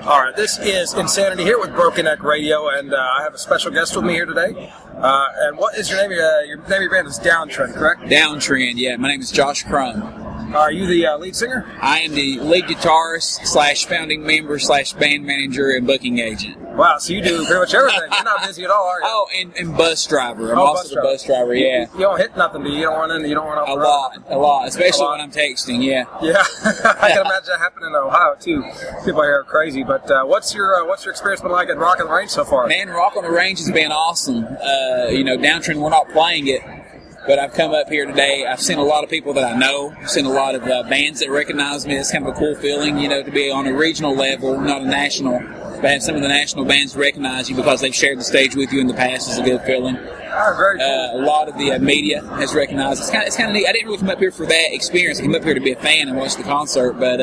All right, this is Insanity here with Broken Neck Radio, and I have a special guest with me here today. And what is your name? Your name of your band is Downtrend, correct? Downtrend, yeah. My name is Josh Crum. Are you the lead singer? I am the lead guitarist / founding member / band manager and booking agent. Wow, so you do pretty much everything. You're not busy at all, are you? Oh, and bus driver. I'm also the bus driver, yeah. You don't hit nothing, do you? You don't run in, you don't run off the road? A lot, especially when I'm texting, yeah. Yeah, I can imagine that happening in Ohio, too. People here are crazy, but what's your experience been like at Rock on the Range so far? Man, Rock on the Range has been awesome. Downtrend, we're not playing it. But I've come up here today. I've seen a lot of people that I know. I've seen a lot of bands that recognize me. It's kind of a cool feeling, to be on a regional level, not a national. But have some of the national bands recognize you because they've shared the stage with you in the past is a good feeling. Oh, very cool. A lot of the media has recognized. It's kind of neat. I didn't really come up here for that experience. I came up here to be a fan and watch the concert, but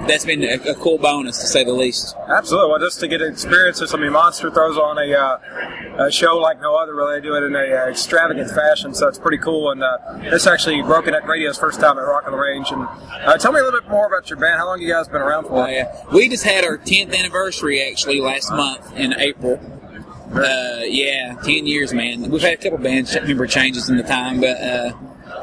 that's been a cool bonus, to say the least. Absolutely. Well, just to get experiences. I mean, Monster throws on a show like no other, really. They do it in a extravagant fashion, so it's pretty cool. And this actually Broken Neck Radio's first time at Rock on the Range. And tell me a little bit more about your band. How long have you guys been around for? We just had our 10th anniversary, actually, last month in April. 10 years, man. We've had a couple band member changes in the time, but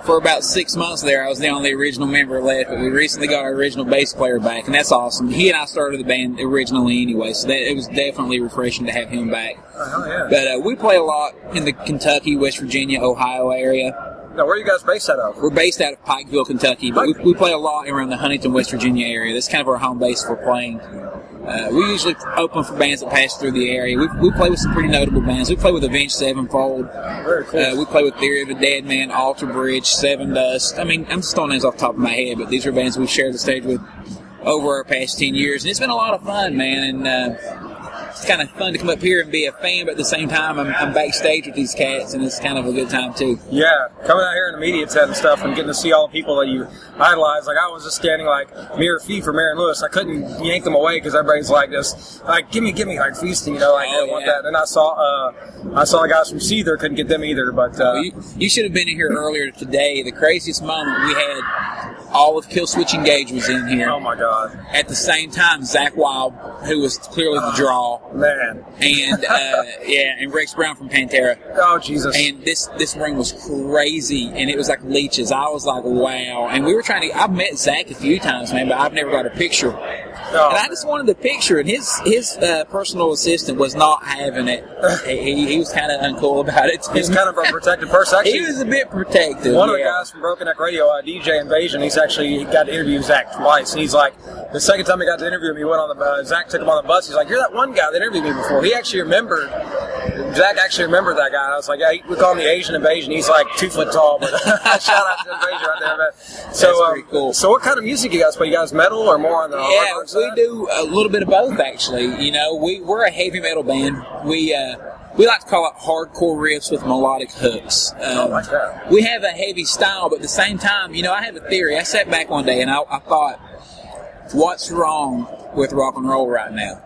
for about 6 months there, I was the only original member left, but we recently got our original bass player back, and that's awesome. He and I started the band originally anyway, so it was definitely refreshing to have him back. Oh, yeah. But we play a lot in the Kentucky, West Virginia, Ohio area. Now, where are you guys based out of? We're based out of Pikeville, Kentucky, but we play a lot around the Huntington, West Virginia area. That's kind of our home base for playing. We usually open for bands that pass through the area. We play with some pretty notable bands. We play with Avenged Sevenfold. Very cool. We play with Theory of a Dead Man, Alter Bridge, Seven Dust. I mean, I'm just throwing names off the top of my head, but these are bands we've shared the stage with over our past 10 years. And it's been a lot of fun, man. And it's kind of fun to come up here and be a fan, but at the same time, I'm backstage with these cats, and it's kind of a good time, too. Yeah, coming out here in the media tent and stuff and getting to see all the people that you idolize. Like, I was just standing, mere feet for Marion Lewis. I couldn't yank them away because everybody's give me, feasting, they want that. And I saw the guys from Seether, couldn't get them either. But you should have been in here earlier today. The craziest moment we had, all of Killswitch Engage was in here. Oh, my God. At the same time, Zach Wild, who was clearly the draw. Man. And, and Rex Brown from Pantera. Oh, Jesus. And this ring was crazy, and it was like leeches. I was like, wow. And we were I've met Zach a few times, man, but I've never got a picture. Oh. And I just wanted the picture, and his personal assistant was not having it. He was kind of uncool about it, too. He's kind of a protected person. Actually, he was a bit protective. One of the guys from Broken Neck Radio, DJ Invasion, he got to interview Zach twice. And he's like, the second time he got to interview him, he went on the Zach took him on the bus. He's like, "You're that one guy that interviewed me before." Zach actually remembered that guy. And I was like, "Yeah, we call him the Asian Invasion." He's like 2 foot tall, but shout out to Invasion right there, man. So, that's pretty cool. So, what kind of music you guys play? You guys metal or more on the hard rock side? We do a little bit of both, actually. We're a heavy metal band. We like to call it hardcore riffs with melodic hooks. I like that. We have a heavy style, but at the same time, I have a theory. I sat back one day and I thought, what's wrong with rock and roll right now?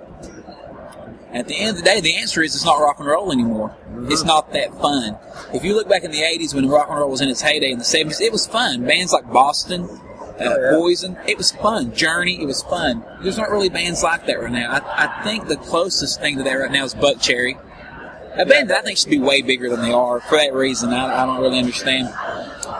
At the end of the day, the answer is it's not rock and roll anymore. Mm-hmm. It's not that fun. If you look back in the 80s when rock and roll was in its heyday, in the 70s, it was fun. Bands like Boston, Poison, it was fun. Journey, it was fun. There's not really bands like that right now. I think the closest thing to that right now is Buck Cherry. A band that I think should be way bigger than they are. For that reason, I don't really understand.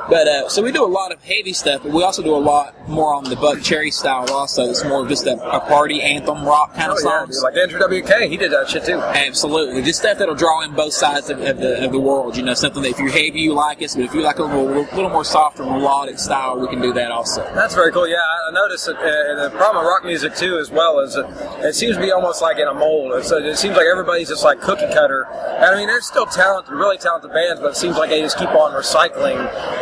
But so we do a lot of heavy stuff, but we also do a lot more on the Buck Cherry style also. It's more of just a party anthem rock kind of songs. Like Andrew WK, he did that shit too. Absolutely. Just stuff that'll draw in both sides of the world. Something that if you're heavy, you like it, but if you like a little more softer, melodic style, we can do that also. That's very cool. Yeah, I noticed that the problem with rock music too as well is it seems to be almost like in a mold. It seems like everybody's just like cookie cutter. And I mean, there's still really talented bands, but it seems like they just keep on recycling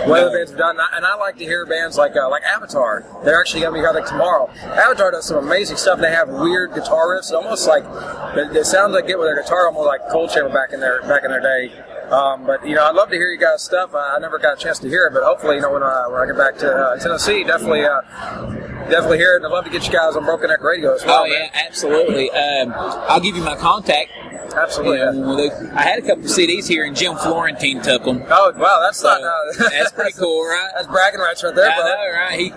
what other bands have done. And I like to hear bands like Avatar. They're actually going to be here tomorrow. Avatar does some amazing stuff. They have weird guitar riffs, almost like it sounds like it with their guitar, almost like Cold Chamber back in their day. But I'd love to hear you guys' stuff. I never got a chance to hear it, but hopefully, when I get back to Tennessee, definitely hear it. And I'd love to get you guys on Broken Neck Radio as well. Oh yeah, absolutely. I'll give you my contact. Absolutely. I had a couple of CDs here, and Jim Florentine took them. Oh, wow, that's So, not... that's pretty cool, right? That's bragging rights right there, I bro. know, right?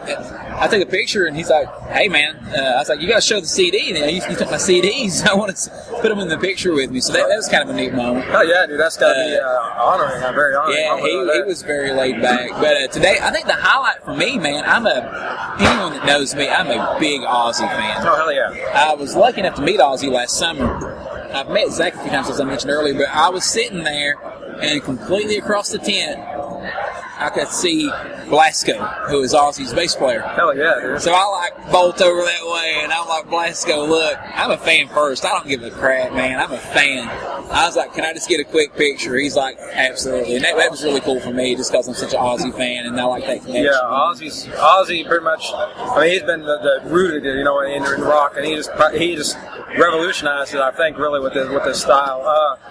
I took a picture, and he's like, "Hey, man," I was like, "You got to show the CD." And you took my CDs. I want to put them in the picture with me. So that was kind of a neat moment. Oh, yeah, dude, that's got to be honoring. I'm very honored. Yeah, he was very laid back. But today, I think the highlight for me, man, anyone that knows me, I'm a big Ozzy fan. Oh, hell yeah. I was lucky enough to meet Ozzy last summer. I've met Zach a few times, as I mentioned earlier, but I was sitting there, and completely across the tent, I could see Blasco, who is Ozzy's bass player. Hell yeah, dude. So I bolt over that way, and I'm like, "Blasco, look, I'm a fan first. I don't give a crap, man. I'm a fan." I was like, "Can I just get a quick picture?" He's like, "Absolutely." And that was really cool for me, just because I'm such an Ozzy fan, and I like that connection. Yeah, Ozzy pretty much. I mean, he's been the rooted, in rock, and he just revolutionized it. I think really with this style.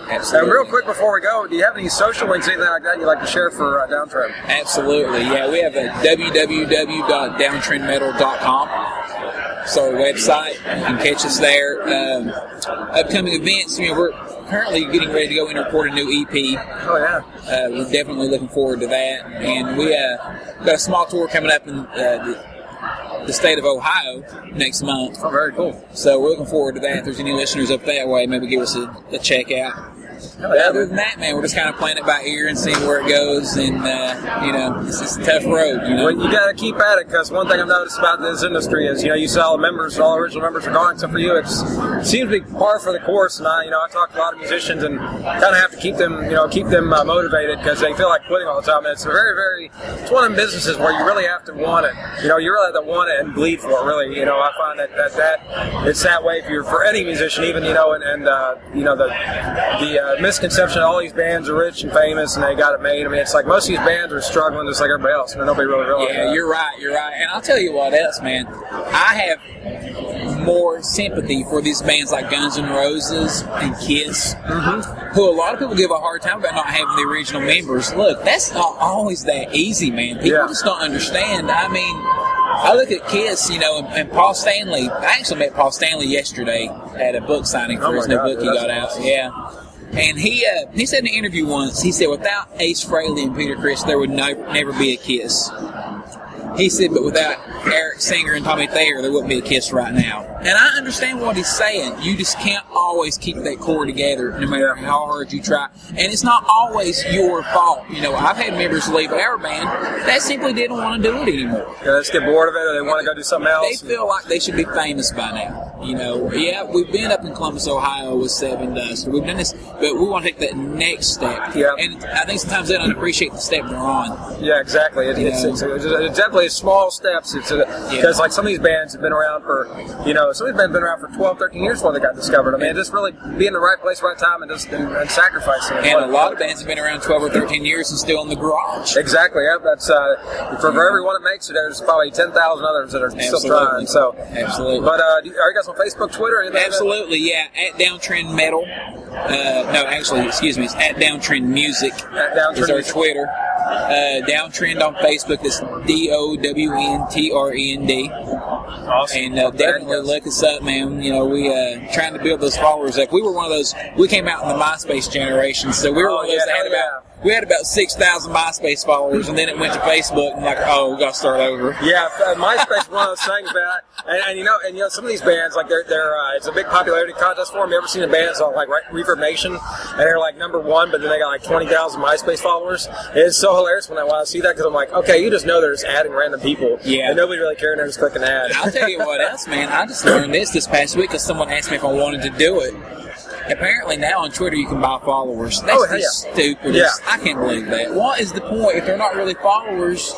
Absolutely. And real quick before we go, do you have any social links, anything like that you'd like to share for Downtrend? Absolutely, yeah. We have a www.downtrendmetal.com. So our website, you can catch us there. Upcoming events, we're currently getting ready to go and record a new EP. Oh yeah. We're definitely looking forward to that. And we got a small tour coming up in the state of Ohio next month. Oh, very cool. So we're looking forward to that. If there's any listeners up that way, maybe give us a check out. But other than that, man, we're just kind of playing it by ear and seeing where it goes, and it's just a tough road. Well, you got to keep at it, because one thing I've noticed about this industry is, you see all the members, all the original members are gone, except for you. It seems to be par for the course, and I talk to a lot of musicians and kind of have to keep them motivated, because they feel like quitting all the time. And it's it's one of them businesses where you really have to want it. You really have to want it and bleed for it. Really, I find that it's that way for any musician, even the misconception that all these bands are rich and famous and they got it made. I mean, it's like most of these bands are struggling just like everybody else. Nobody really realizes that. Yeah, you're right. And I'll tell you what else, man. I have more sympathy for these bands like Guns N' Roses and Kiss, who a lot of people give a hard time about not having the original members. Look, that's not always that easy, man. People just don't understand. I mean, I look at Kiss, and Paul Stanley. I actually met Paul Stanley yesterday at a book signing for his new book he got out. Yeah. And he said in an interview once, he said, without Ace Frehley and Peter Criss, there would never be a Kiss. He said, but without Eric Singer and Tommy Thayer, there wouldn't be a Kiss right now. And I understand what he's saying. You just can't always keep that core together, no matter how hard you try. And it's not always your fault. I've had members leave our band that simply didn't want to do it anymore. Yeah, they just get bored of it, or they want to go do something else. They feel like they should be famous by now. We've been up in Columbus, Ohio with Seven Dust. We've done this, but we want to take that next step. Yeah. And I think sometimes they don't appreciate the step they're on. Yeah, exactly. It's definitely small steps. Because like some of these bands have been around for, some of these bands have been around for 12, 13 years before they got discovered. I mean, just really be in the right place, right time, and sacrificing. And a lot of bands have been around 12 or 13 years and still in the garage. Exactly. Yeah, that's for every one that makes it, there's probably 10,000 others that are still trying. So absolutely. But are you guys on Facebook, Twitter? Absolutely. Yeah, at Downtrend Metal. It's at Downtrend Music. At Downtrend is our Music. Twitter. Downtrend on Facebook is DOWNTREND. Awesome. And definitely look us up, man. We trying to build those followers up. We were one of those. We came out in the MySpace generation, so we were one of those that had about 6,000 MySpace followers, and then it went to Facebook, and we got to start over. Yeah, MySpace is one of those things, man. And some of these bands, like they're it's a big popularity contest for them. You ever seen a band that's on like Reverb Nation, and they're like number one, but then they got like 20,000 MySpace followers? It's so hilarious when I see that, because I'm like, okay, you just know they're just adding random people, and nobody really cares. They're just clicking ad. I'll tell you what else, man. I just learned this past week because someone asked me if I wanted to do it. Apparently now on Twitter you can buy followers. That's the stupidest. I can't believe that. What is the point if they're not really followers?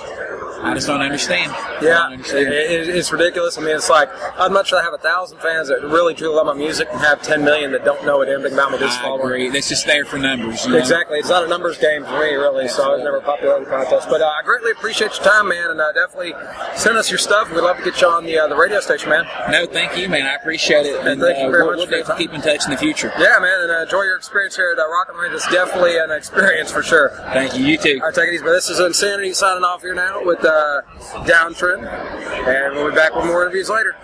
I just don't understand. It's ridiculous. I mean, it's like, I'd much rather have 1,000 fans that really truly love my music and have 10 million that don't know anything about me. I agree. That's just there for numbers. Exactly. It's not a numbers game for me, really. Absolutely. So I was never a popularity contest. But I greatly appreciate your time, man, and definitely send us your stuff. We'd love to get you on the radio station, man. No, thank you, man. I appreciate it. And thank you very much. We'll definitely keep in touch in the future. Yeah, man, and enjoy your experience here at Rock and Range. It's definitely an experience for sure. Thank you. You too. All right, take it easy. But this is Insanity signing off here now with Downtrend, and we'll be back with more interviews later.